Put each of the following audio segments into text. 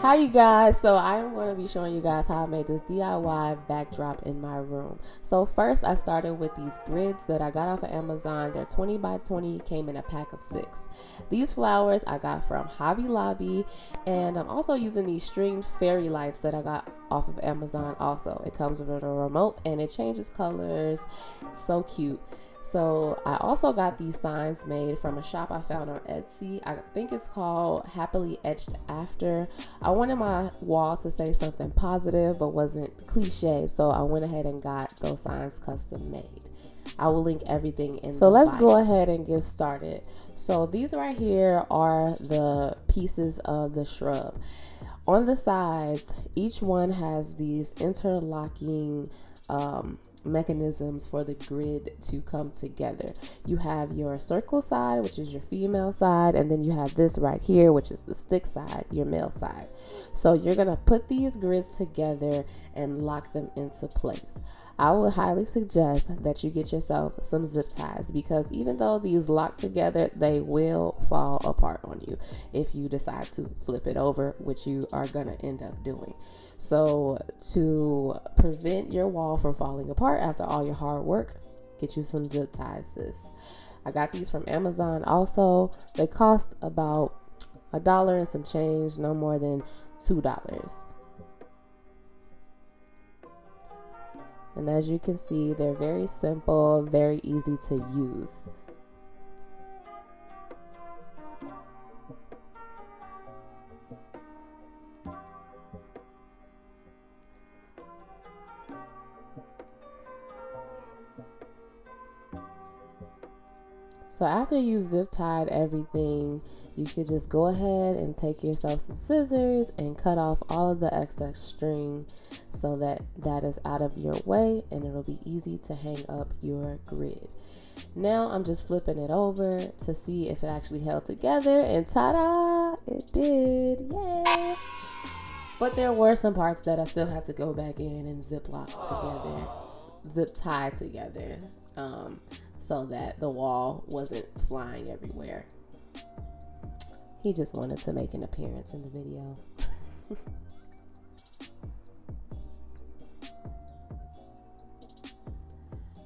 Hi you guys, so I am going to be showing you guys how I made this DIY backdrop in my room. So first I started with these grids that I got off of Amazon. They're 20 by 20, came in a pack of 6. These flowers I got from Hobby Lobby, and I'm also using these stringed fairy lights that I got off of Amazon also. It comes with a remote and it changes colors. It's so cute. So I also got these signs made from a shop I found on Etsy. I think it's called Happily Etched After. I wanted my wall to say something positive but wasn't cliche, so I went ahead and got those signs custom made. I will link everything in so let's bio. Go ahead and get started. So these right here are the pieces of the shrub. On the sides, each one has these interlocking mechanisms for the grid to come together. You have your circle side, which is your female side, and then you have this right here, which is the stick side, your male side. So you're gonna put these grids together and lock them into place. I would highly suggest that you get yourself some zip ties, because even though these lock together, they will fall apart on you if you decide to flip it over, which you are gonna end up doing. So to prevent your wall from falling apart after all your hard work, get you some zip ties, sis. I got these from Amazon also. They cost about $1 and some change, no more than $2. And as you can see, they're very simple, very easy to use. So after you zip tied everything, you could just go ahead and take yourself some scissors and cut off all of the excess string so that that is out of your way, and it'll be easy to hang up your grid. Now I'm just flipping it over to see if it actually held together, and ta-da, it did, yay! But there were some parts that I still had to go back in and zip tie together, so that the wall wasn't flying everywhere. He just wanted to make an appearance in the video.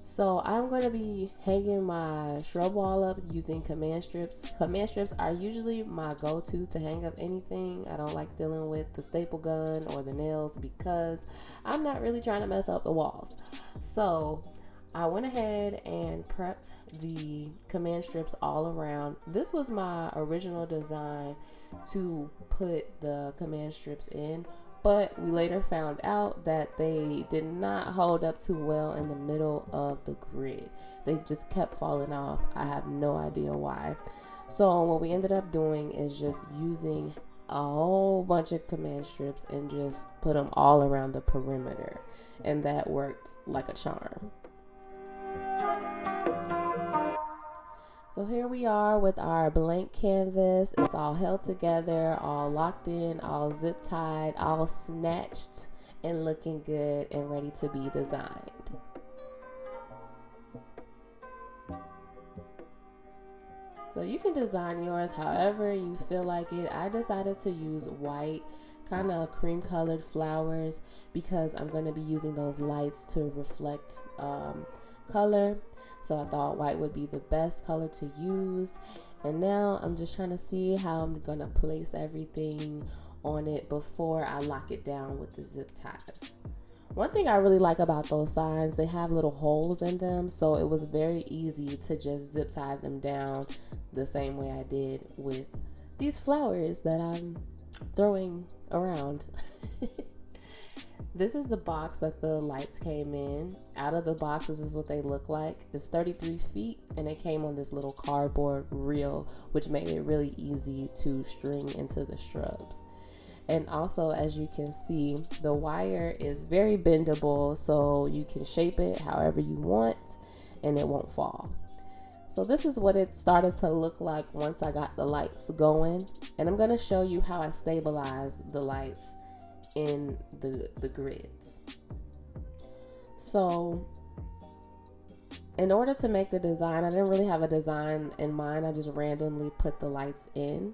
So I'm going to be hanging my shrub wall up using command strips. Command strips are usually my go-to to hang up anything. I don't like dealing with the staple gun or the nails because I'm not really trying to mess up the walls. So I went ahead and prepped the command strips all around. This was my original design to put the command strips in, but we later found out that they did not hold up too well in the middle of the grid. They just kept falling off. I have no idea why. So what we ended up doing is just using a whole bunch of command strips and just put them all around the perimeter, and that worked like a charm. So here we are with our blank canvas. It's all held together, all locked in, all zip tied, all snatched and looking good and ready to be designed. So you can design yours however you feel like it. I decided to use white, kind of cream colored flowers, because I'm going to be using those lights to reflect color. So I thought white would be the best color to use. And now I'm just trying to see how I'm gonna place everything on it before I lock it down with the zip ties. One thing I really like about those signs, they have little holes in them, so it was very easy to just zip tie them down the same way I did with these flowers that I'm throwing around. This is the box that the lights came in. Out of the box, this is what they look like. It's 33 feet, and it came on this little cardboard reel, which made it really easy to string into the shrubs. And also, as you can see, the wire is very bendable, so you can shape it however you want, and it won't fall. So this is what it started to look like once I got the lights going. And I'm going to show you how I stabilize the lights in the grids. So in order to make the design, I didn't really have a design in mind. I just randomly put the lights in.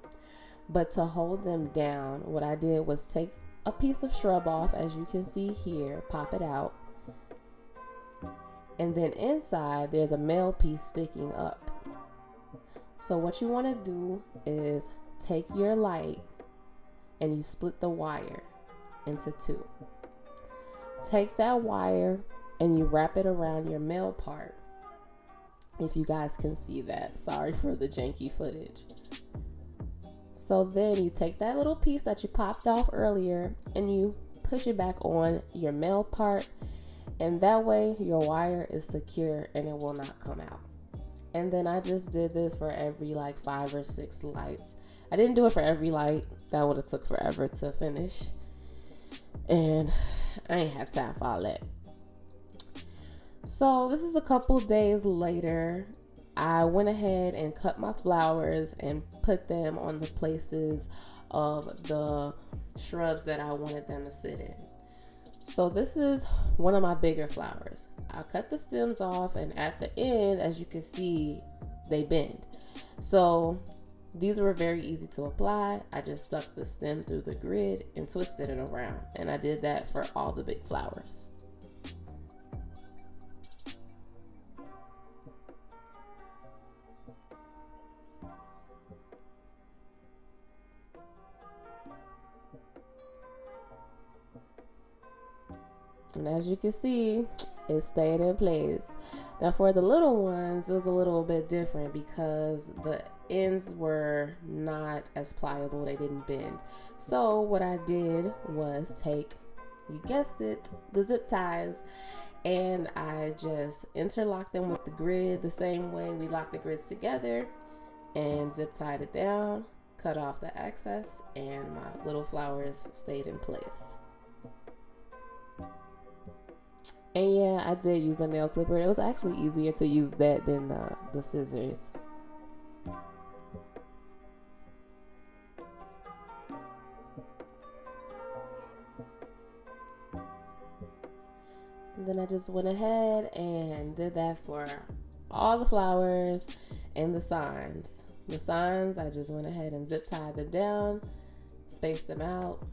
But to hold them down, what I did was take a piece of shrub off, as you can see here, pop it out. And then inside, there's a male piece sticking up. So what you want to do is take your light and you split the wire into two. Take that wire and you wrap it around your male part. If you guys can see that. Sorry for the janky footage. So then you take that little piece that you popped off earlier and you push it back on your male part, and that way your wire is secure and it will not come out. And then I just did this for every like 5 or 6 lights. I didn't do it for every light. That would have took forever to finish. And I ain't had time for all that. So this is a couple days later. I went ahead and cut my flowers and put them on the places of the shrubs that I wanted them to sit in. So this is one of my bigger flowers. I cut the stems off, and at the end, as you can see, they bend. So these were very easy to apply. I just stuck the stem through the grid and twisted it around. And I did that for all the big flowers. And as you can see, it stayed in place. Now for the little ones, it was a little bit different because the ends were not as pliable. They didn't bend. So what I did was take, you guessed it, the zip ties, and I just interlocked them with the grid the same way we locked the grids together, and zip tied it down, cut off the excess, and my little flowers stayed in place. And yeah, I did use a nail clipper. It was actually easier to use that than the scissors. And then I just went ahead and did that for all the flowers and the signs. The signs, I just went ahead and zip tied them down, spaced them out,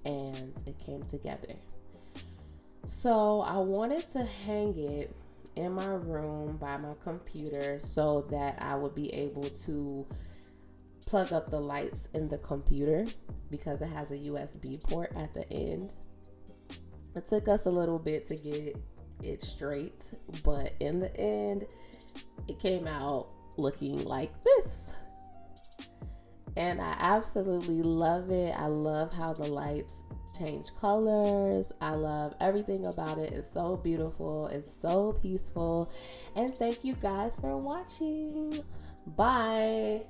and it came together. So I wanted to hang it in my room by my computer so that I would be able to plug up the lights in the computer because it has a USB port at the end. It took us a little bit to get it straight, but in the end, it came out looking like this. And I absolutely love it. I love how the lights change colors. I love everything about it. It's so beautiful. It's so peaceful. And thank you guys for watching. Bye.